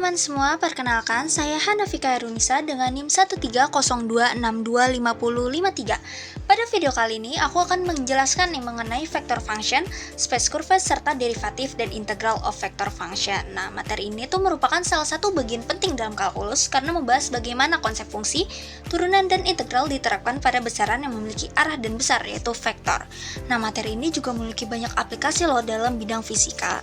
teman-teman semua, perkenalkan saya Hanafika Herunisa dengan NIM 13026255053. Pada video kali ini, aku akan menjelaskan mengenai vector function, space curve, serta derivatif dan integral of vector function. Nah, materi ini tuh merupakan salah satu bagian penting dalam kalkulus karena membahas bagaimana konsep fungsi, turunan, dan integral diterapkan pada besaran yang memiliki arah dan besar, yaitu vektor. Nah, materi ini juga memiliki banyak aplikasi loh dalam bidang fisika.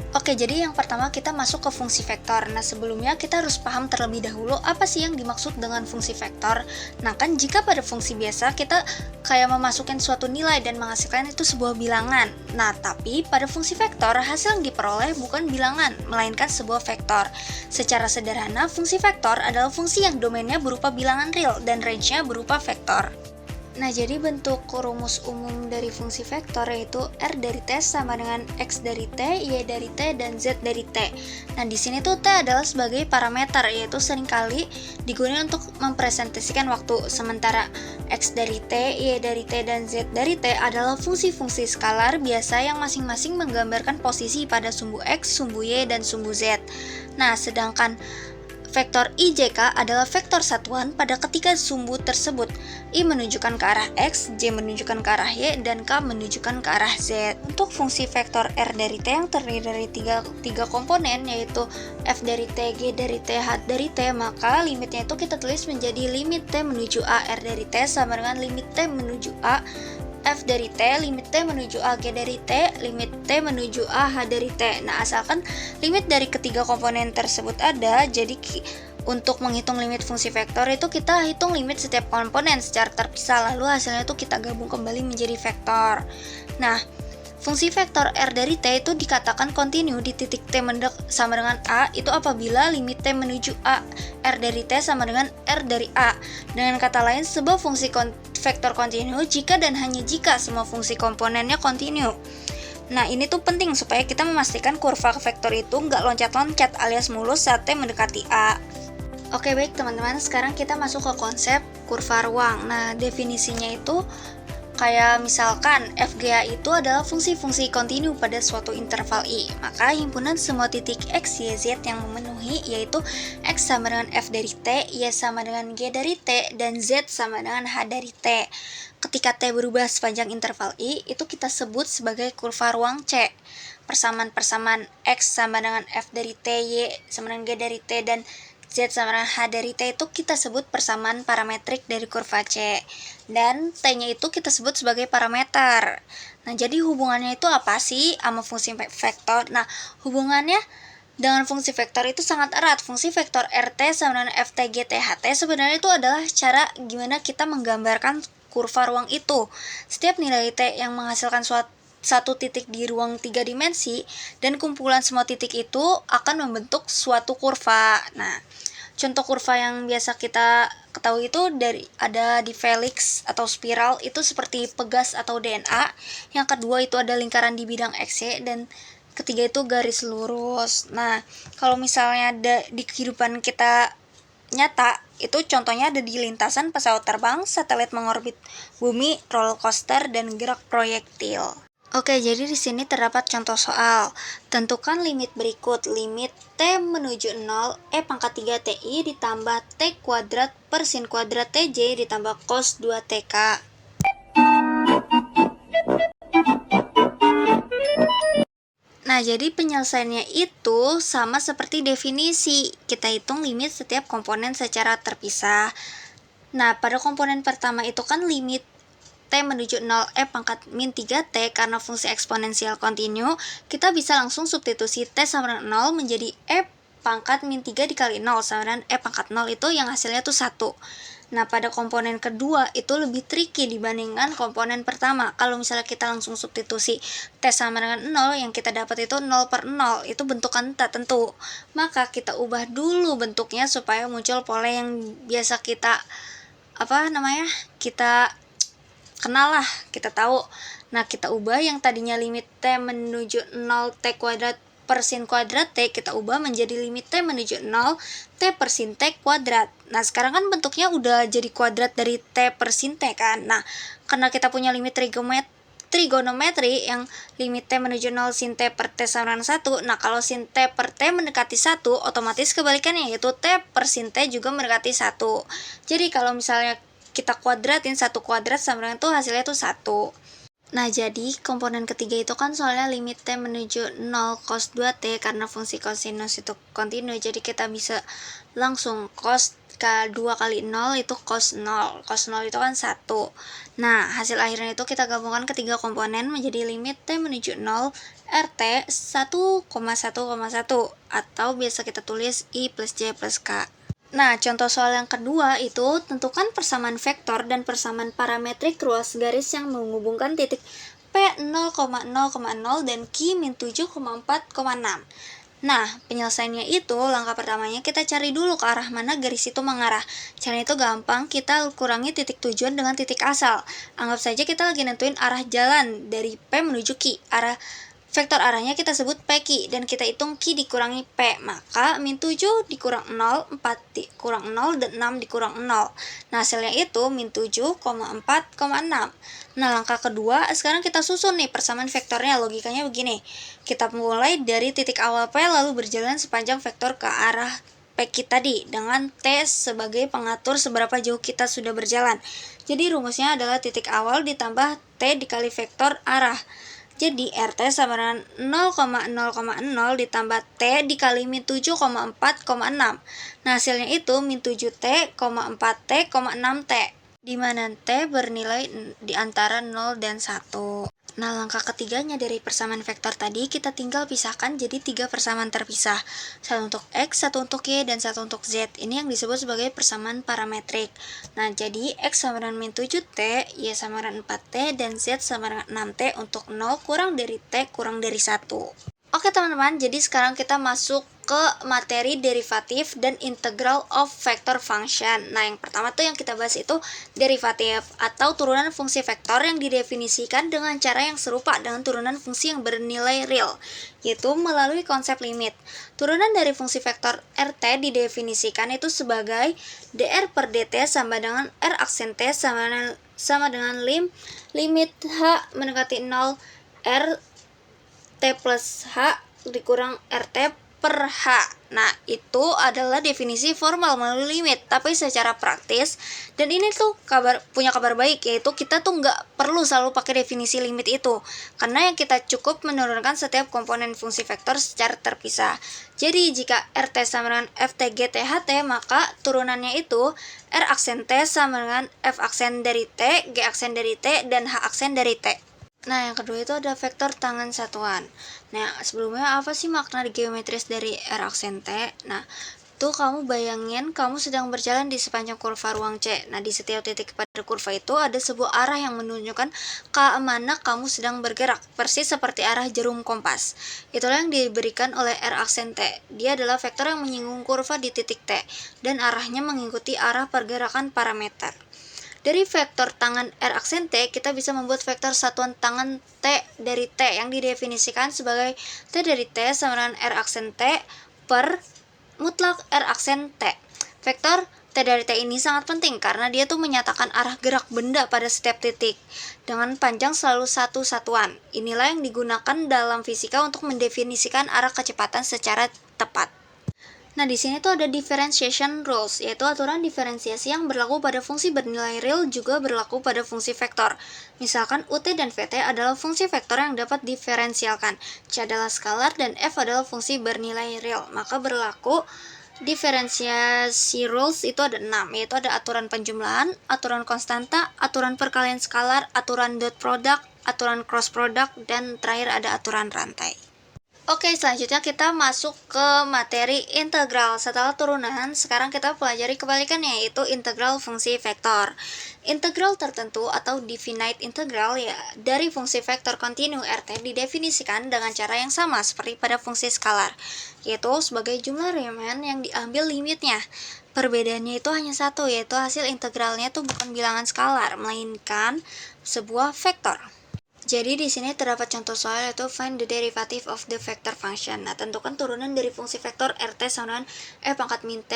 Oke, jadi yang pertama kita masuk ke fungsi vektor. Nah, sebelumnya kita harus paham terlebih dahulu apa sih yang dimaksud dengan fungsi vektor. Nah, kan jika pada fungsi biasa kita kayak memasukkan suatu nilai dan menghasilkan itu sebuah bilangan. Nah, tapi pada fungsi vektor hasil yang diperoleh bukan bilangan, melainkan sebuah vektor. Secara sederhana, fungsi vektor adalah fungsi yang domainnya berupa bilangan real dan range-nya berupa vektor. Nah, jadi bentuk rumus umum dari fungsi vektor yaitu R dari T sama dengan X dari T, Y dari T, dan Z dari T. Nah, di sini tuh T adalah sebagai parameter, yaitu seringkali digunakan untuk mempresentasikan waktu, sementara X dari T, Y dari T, dan Z dari T adalah fungsi-fungsi skalar biasa yang masing-masing menggambarkan posisi pada sumbu X, sumbu Y, dan sumbu Z. Nah, sedangkan vektor IJK adalah vektor satuan pada ketiga sumbu tersebut. I menunjukkan ke arah X, J menunjukkan ke arah Y, dan K menunjukkan ke arah Z. Untuk fungsi vektor R dari T yang terdiri dari tiga komponen, yaitu F dari T, G dari T, H dari T, maka limitnya itu kita tulis menjadi limit T menuju A R dari T sama dengan limit T menuju A F dari T, limit T menuju A, G dari T, limit T menuju A, H dari T. Nah, asalkan limit dari ketiga komponen tersebut ada, jadi untuk menghitung limit fungsi vektor itu kita hitung limit setiap komponen secara terpisah, lalu hasilnya itu kita gabung kembali menjadi vektor. Nah, fungsi vektor R dari T itu dikatakan kontinu di titik T sama dengan A itu apabila limit T menuju A R dari T sama dengan R dari A. Dengan kata lain, sebuah fungsi vektor kontinu jika dan hanya jika semua fungsi komponennya kontinu. Nah, ini tuh penting supaya kita memastikan kurva vektor itu nggak loncat-loncat alias mulus saat T mendekati A. Oke, baik teman-teman, sekarang kita masuk ke konsep kurva ruang. Nah, definisinya itu kayak misalkan FGA itu adalah fungsi-fungsi kontinu pada suatu interval I. Maka himpunan semua titik X, Y, Z yang memenuhi yaitu X sama dengan F dari T, Y sama dengan G dari T, dan Z sama dengan H dari T. Ketika T berubah sepanjang interval I, itu kita sebut sebagai kurva ruang C. Persamaan-persamaan X sama dengan F dari T, Y sama dengan G dari T, dan Z sama dengan H dari T itu kita sebut persamaan parametrik dari kurva C. Dan T-nya itu kita sebut sebagai parameter. Nah, jadi hubungannya itu apa sih sama fungsi vektor? Nah, hubungannya dengan fungsi vektor itu sangat erat. Fungsi vektor RT sama dengan FT, GT, HT sebenarnya itu adalah cara gimana kita menggambarkan kurva ruang itu. Setiap nilai T yang menghasilkan satu titik di ruang 3 dimensi dan kumpulan semua titik itu akan membentuk suatu kurva. Nah, contoh kurva yang biasa kita ketahui itu ada di helix atau spiral itu seperti pegas atau DNA. Yang kedua itu ada lingkaran di bidang XY, dan ketiga itu garis lurus. Nah, kalau misalnya di kehidupan kita nyata, itu contohnya ada di lintasan pesawat terbang, satelit mengorbit bumi, roller coaster, dan gerak proyektil. Oke, jadi di sini terdapat contoh soal. Tentukan limit berikut. Limit T menuju 0, E pangkat 3 TI ditambah T kuadrat per sin kuadrat TJ ditambah cos 2 TK. Nah, jadi penyelesaiannya itu sama seperti definisi. Kita hitung limit setiap komponen secara terpisah. Nah, pada komponen pertama itu kan limit T menuju 0 E pangkat min 3T karena fungsi eksponensial kontinu, kita bisa langsung substitusi T sama dengan 0 menjadi E pangkat min 3 dikali 0 sama dengan E pangkat 0 itu yang hasilnya tuh 1. Nah, pada komponen kedua itu lebih tricky dibandingkan komponen pertama. Kalau misalnya kita langsung substitusi T sama dengan 0, yang kita dapat itu 0 per 0, itu bentukan tak tentu. Maka kita ubah dulu bentuknya supaya muncul pola yang biasa kita kenal lah, kita tahu. Nah, kita ubah yang tadinya limit T menuju 0 T kuadrat per sin kuadrat T, kita ubah menjadi limit T menuju 0 T per sin T kuadrat. Nah, sekarang kan bentuknya udah jadi kuadrat dari T per sin T kan. Nah, karena kita punya limit trigonometri yang limit T menuju 0 sin T per T sama dengan 1. Nah, kalau sin T per T mendekati 1, otomatis kebalikannya yaitu T per sin T juga mendekati 1. Jadi kalau misalnya kita kuadratin 1 kuadrat sama dengan itu hasilnya itu 1. Nah, jadi komponen ketiga itu kan soalnya limit T menuju 0 cos 2T karena fungsi kosinus itu kontinu. Jadi kita bisa langsung cos K2 kali 0 itu cos 0. Cos 0 itu kan 1. Nah, hasil akhirnya itu kita gabungkan ketiga komponen menjadi limit T menuju 0 RT 1,1,1 atau biasa kita tulis I plus J plus K. Nah, contoh soal yang kedua itu tentukan persamaan vektor dan persamaan parametrik ruas garis yang menghubungkan titik P 0,0,0 dan Q min 7,4,6. Nah, penyelesaiannya itu langkah pertamanya kita cari dulu ke arah mana garis itu mengarah. Cara itu gampang, kita kurangi titik tujuan dengan titik asal. Anggap saja kita lagi nentuin arah jalan dari P menuju Q. Vektor arahnya kita sebut PQ dan kita hitung Q dikurangi P, maka min 7 dikurang 0, 4 dikurang 0, dan 6 dikurang 0. Nah, hasilnya itu min 7,4,6. Nah, langkah kedua, sekarang kita susun nih persamaan vektornya. Logikanya begini, kita mulai dari titik awal P lalu berjalan sepanjang vektor ke arah PQ tadi dengan T sebagai pengatur seberapa jauh kita sudah berjalan. Jadi rumusnya adalah titik awal ditambah T dikali vektor arah. Jadi RT sama dengan 0,0,0 ditambah T dikali min 7,4,6. Nah, hasilnya itu min 7T, 4T, 6T. Di mana T bernilai di antara 0 dan 1. Nah, langkah ketiganya dari persamaan vektor tadi kita tinggal pisahkan jadi 3 persamaan terpisah. Satu untuk X, satu untuk Y, dan satu untuk Z. Ini yang disebut sebagai persamaan parametrik. Nah, jadi X sama dengan min 7T, Y sama dengan 4T, dan Z sama dengan 6T untuk 0 kurang dari T kurang dari 1. Oke teman-teman, jadi sekarang kita masuk ke materi derivatif dan integral of vector function. Nah, yang pertama tuh yang kita bahas itu derivatif atau turunan fungsi vektor yang didefinisikan dengan cara yang serupa dengan turunan fungsi yang bernilai real, yaitu melalui konsep limit. Turunan dari fungsi vektor RT didefinisikan itu sebagai dr per dt sama dengan r aksen t sama dengan limit h mendekati 0 r t plus h dikurang rt per H. Nah, itu adalah definisi formal melalui limit. Tapi secara praktis, dan ini tuh punya kabar baik, yaitu kita tuh nggak perlu selalu pakai definisi limit itu. Karena yang kita cukup menurunkan setiap komponen fungsi vektor secara terpisah. Jadi, jika RT sama dengan FT, GT, HT, maka turunannya itu R aksen T sama dengan F aksen dari T, G aksen dari T, dan H aksen dari T. Nah, yang kedua itu ada vektor tangan satuan. Nah, sebelumnya apa sih makna geometris dari R aksen T? Nah, tuh kamu bayangin kamu sedang berjalan di sepanjang kurva ruang C. Nah, di setiap titik pada kurva itu ada sebuah arah yang menunjukkan ke mana kamu sedang bergerak, persis seperti arah jarum kompas. Itulah yang diberikan oleh R aksen T. Dia adalah vektor yang menyinggung kurva di titik T, dan arahnya mengikuti arah pergerakan parameter. Dari vektor tangan R aksen T, kita bisa membuat vektor satuan tangan T dari T yang didefinisikan sebagai T dari T sama dengan R aksen T per mutlak R aksen T. Vektor T dari T ini sangat penting karena dia tuh menyatakan arah gerak benda pada setiap titik dengan panjang selalu satu satuan. Inilah yang digunakan dalam fisika untuk mendefinisikan arah kecepatan secara tepat. Nah, di sini tuh ada differentiation rules, yaitu aturan diferensiasi yang berlaku pada fungsi bernilai real juga berlaku pada fungsi vektor. Misalkan UT dan VT adalah fungsi vektor yang dapat diferensialkan, C adalah skalar, dan F adalah fungsi bernilai real. Maka berlaku diferensiasi rules itu ada 6, yaitu ada aturan penjumlahan, aturan konstanta, aturan perkalian skalar, aturan dot product, aturan cross product, dan terakhir ada aturan rantai. Oke, selanjutnya kita masuk ke materi integral. Setelah turunan, sekarang kita pelajari kebalikannya, yaitu integral fungsi vektor. Integral tertentu atau definite integral ya dari fungsi vektor kontinu RT didefinisikan dengan cara yang sama seperti pada fungsi skalar, yaitu sebagai jumlah Riemann yang diambil limitnya. Perbedaannya itu hanya satu, yaitu hasil integralnya itu bukan bilangan skalar, melainkan sebuah vektor. Jadi di sini terdapat contoh soal, yaitu find the derivative of the vector function. Nah, tentukan turunan dari fungsi vektor RT sama dengan F pangkat min T,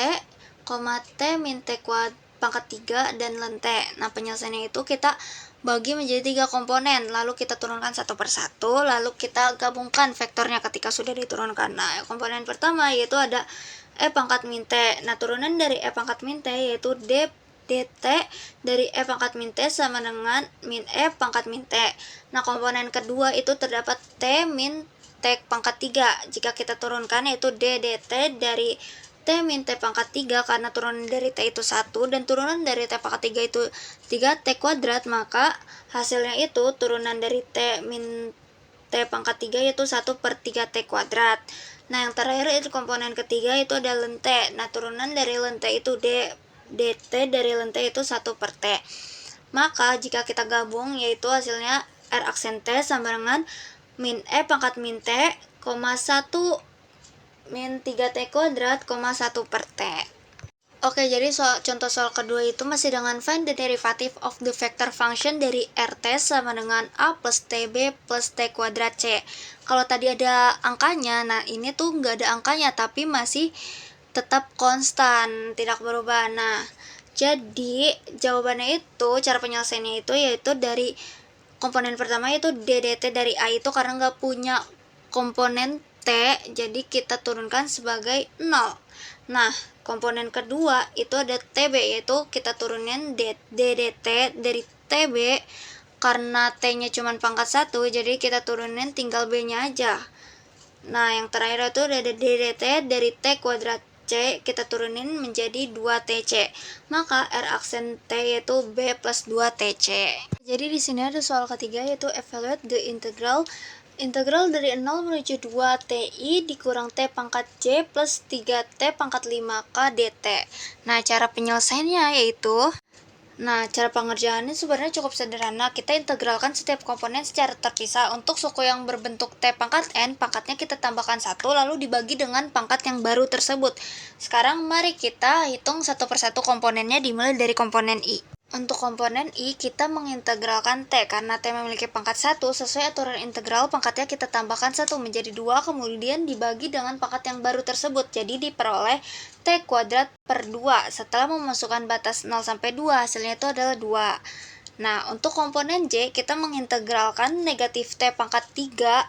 T min T kuadrat pangkat 3 dan ln T. Nah, penyelesaiannya itu kita bagi menjadi 3 komponen, lalu kita turunkan satu persatu, lalu kita gabungkan vektornya ketika sudah diturunkan. Nah, komponen pertama yaitu ada E pangkat min T. Nah, turunan dari E pangkat min T yaitu dt dari E pangkat min T sama dengan min E pangkat min T. Nah, komponen kedua itu terdapat T min T pangkat 3. Jika kita turunkan yaitu D dt dari T min T pangkat 3, karena turunan dari T itu 1 dan turunan dari T pangkat 3 itu 3T kuadrat, maka hasilnya itu turunan dari T min T pangkat 3 yaitu 1/3T kuadrat. Nah, yang terakhir itu komponen ketiga itu ada ln T. Nah, turunan dari ln T itu dt dari ln T itu 1/T. Maka jika kita gabung yaitu hasilnya R aksen T sama dengan min E pangkat min T, 1 min 3T kuadrat, 1/T. Oke, jadi contoh soal kedua itu masih dengan find the derivative of the vector function dari RT sama dengan A plus TB plus T kuadrat C. Kalau tadi ada angkanya, nah ini tuh nggak ada angkanya tapi masih tetap konstan, tidak berubah. Nah, jadi jawabannya itu, cara penyelesaiannya itu yaitu dari komponen pertama itu DDT dari A itu karena nggak punya komponen T, jadi kita turunkan sebagai 0. Nah, komponen kedua itu ada TB, yaitu kita turunin DDT dari TB karena T-nya cuma pangkat 1, jadi kita turunin tinggal B-nya aja. Nah, yang terakhir itu ada DDT dari T kuadrat C, kita turunin menjadi 2TC. Maka R aksen T yaitu B plus 2TC. Jadi di sini ada soal ketiga yaitu evaluate the integral dari 0 menuju 2TI dikurang T pangkat J plus 3T pangkat 5K dt. Nah, cara penyelesaiannya yaitu, cara pengerjaannya sebenarnya cukup sederhana. Kita integralkan setiap komponen secara terpisah. Untuk suku yang berbentuk T pangkat N, pangkatnya kita tambahkan 1, lalu dibagi dengan pangkat yang baru tersebut. Sekarang mari kita hitung satu persatu komponennya, dimulai dari komponen I. Untuk komponen I, kita mengintegralkan T. Karena T memiliki pangkat 1, sesuai aturan integral, pangkatnya kita tambahkan 1 menjadi 2, kemudian dibagi dengan pangkat yang baru tersebut. Jadi diperoleh T kuadrat per 2. Setelah memasukkan batas 0 sampai 2, hasilnya itu adalah 2. Nah, untuk komponen J, kita mengintegralkan negatif T pangkat 3.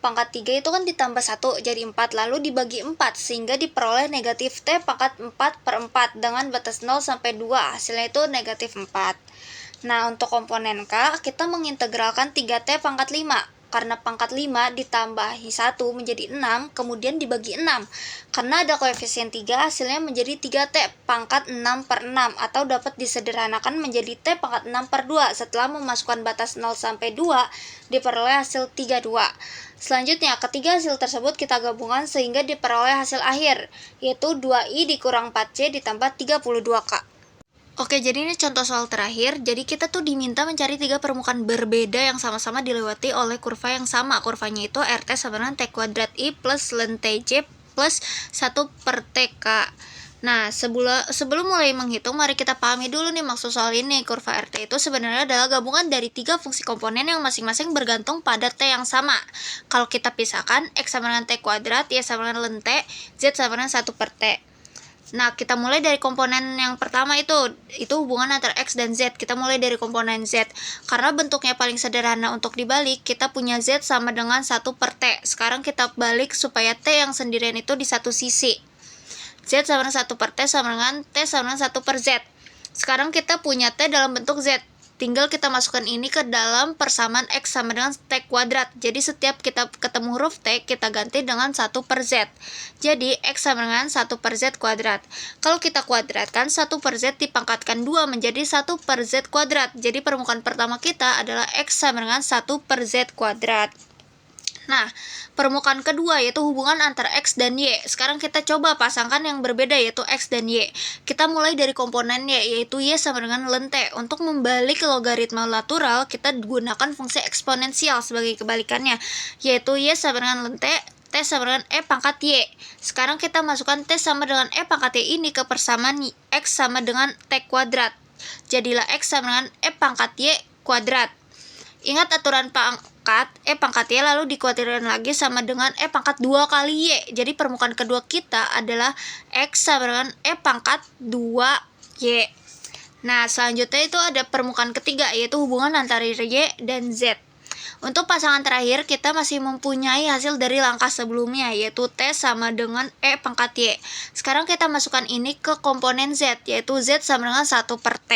Pangkat 3 itu kan ditambah 1 jadi 4, lalu dibagi 4 sehingga diperoleh negatif T pangkat 4/4 dengan batas 0 sampai 2, hasilnya itu negatif 4. Nah, untuk komponen K, kita mengintegralkan 3T pangkat 5. Karena pangkat 5 ditambahi 1 menjadi 6, kemudian dibagi 6. Karena ada koefisien 3, hasilnya menjadi 3T pangkat 6/6, atau dapat disederhanakan menjadi T pangkat 6/2. Setelah memasukkan batas 0 sampai 2, diperoleh hasil 32. Selanjutnya, ketiga hasil tersebut kita gabungkan sehingga diperoleh hasil akhir, yaitu 2I dikurang 4C ditambah 32K. Oke, jadi ini contoh soal terakhir. Jadi kita tuh diminta mencari 3 permukaan berbeda yang sama-sama dilewati oleh kurva yang sama. Kurvanya itu RT sama dengan T kuadrat I plus ln TJ plus 1/TK. Nah, sebelum mulai menghitung, mari kita pahami dulu nih maksud soal ini. Kurva RT itu sebenarnya adalah gabungan dari 3 fungsi komponen yang masing-masing bergantung pada T yang sama. Kalau kita pisahkan, X sama dengan T kuadrat, Y sama dengan ln T, Z sama dengan 1/T. Nah, kita mulai dari komponen yang pertama itu hubungan antara X dan Z. Kita mulai dari komponen Z. Karena bentuknya paling sederhana untuk dibalik, kita punya Z sama dengan 1/T. Sekarang kita balik supaya T yang sendirian itu di satu sisi. Z sama dengan 1/T sama dengan T sama dengan 1/Z. Sekarang kita punya T dalam bentuk Z. Tinggal kita masukkan ini ke dalam persamaan X sama dengan T kuadrat. Jadi setiap kita ketemu huruf T, kita ganti dengan 1/Z. Jadi X sama dengan 1/Z kuadrat. Kalau kita kuadratkan, 1/Z dipangkatkan 2 menjadi 1/Z kuadrat. Jadi permukaan pertama kita adalah X sama dengan 1/Z kuadrat. Nah, permukaan kedua yaitu hubungan antara X dan Y. Sekarang kita coba pasangkan yang berbeda yaitu X dan Y. Kita mulai dari komponen Y yaitu Y sama dengan ln T. Untuk membalik logaritma natural, kita gunakan fungsi eksponensial sebagai kebalikannya, yaitu Y sama dengan ln T, T sama dengan E pangkat Y. Sekarang kita masukkan T sama dengan E pangkat Y ini ke persamaan X sama dengan T kuadrat. Jadilah X sama dengan E pangkat Y kuadrat. Ingat aturan pangkat E pangkat Y lalu dikuadratkan lagi sama dengan E pangkat 2 kali Y. Jadi permukaan kedua kita adalah X sama dengan E pangkat 2Y. Nah, selanjutnya itu ada permukaan ketiga, yaitu hubungan antara Y dan Z. Untuk pasangan terakhir, kita masih mempunyai hasil dari langkah sebelumnya, yaitu T sama dengan E pangkat Y. Sekarang kita masukkan ini ke komponen Z, yaitu Z sama dengan 1 per T.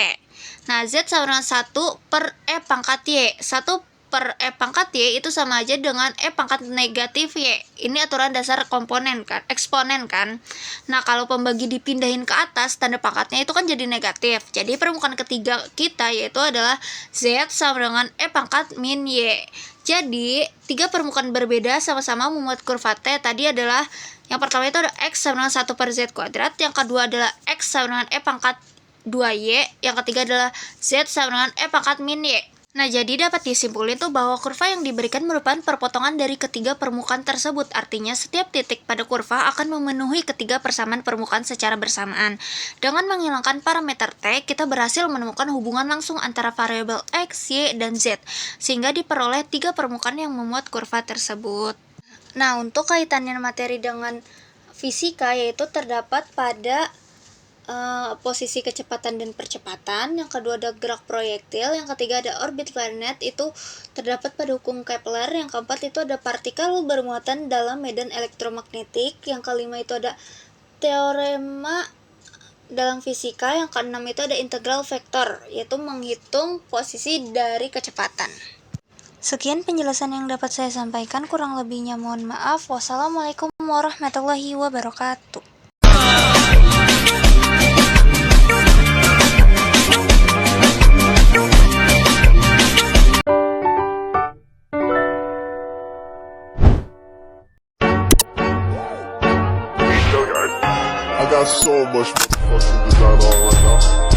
Nah, Z sama dengan 1 per E pangkat Y. 1 per E pangkat Y itu sama aja dengan E pangkat negatif Y. Ini aturan dasar komponen kan, eksponen kan. Nah, kalau pembagi dipindahin ke atas, tanda pangkatnya itu kan jadi negatif. Jadi permukaan ketiga kita yaitu adalah Z sama dengan E pangkat min Y. Jadi, 3 permukaan berbeda sama-sama membuat kurva T. Tadi adalah yang pertama itu ada X sama dengan 1 per Z kuadrat, yang kedua adalah X sama dengan E pangkat 2Y, yang ketiga adalah Z sama dengan E pangkat min Y. Nah, jadi dapat disimpulkan tuh bahwa kurva yang diberikan merupakan perpotongan dari ketiga permukaan tersebut. Artinya, setiap titik pada kurva akan memenuhi ketiga persamaan permukaan secara bersamaan. Dengan menghilangkan parameter T, kita berhasil menemukan hubungan langsung antara variabel X, Y, dan Z, sehingga diperoleh 3 permukaan yang memuat kurva tersebut. Nah, untuk kaitannya materi dengan fisika, yaitu terdapat pada posisi kecepatan dan percepatan, yang kedua ada gerak proyektil, yang ketiga ada orbit planet, itu terdapat pada hukum Kepler, yang keempat itu ada partikel bermuatan dalam medan elektromagnetik, yang kelima itu ada teorema dalam fisika, yang keenam itu ada integral vektor, yaitu menghitung posisi dari kecepatan. Sekian penjelasan yang dapat saya sampaikan, kurang lebihnya mohon maaf. Wassalamualaikum warahmatullahi wabarakatuh. I got so much motherfucking design on right now.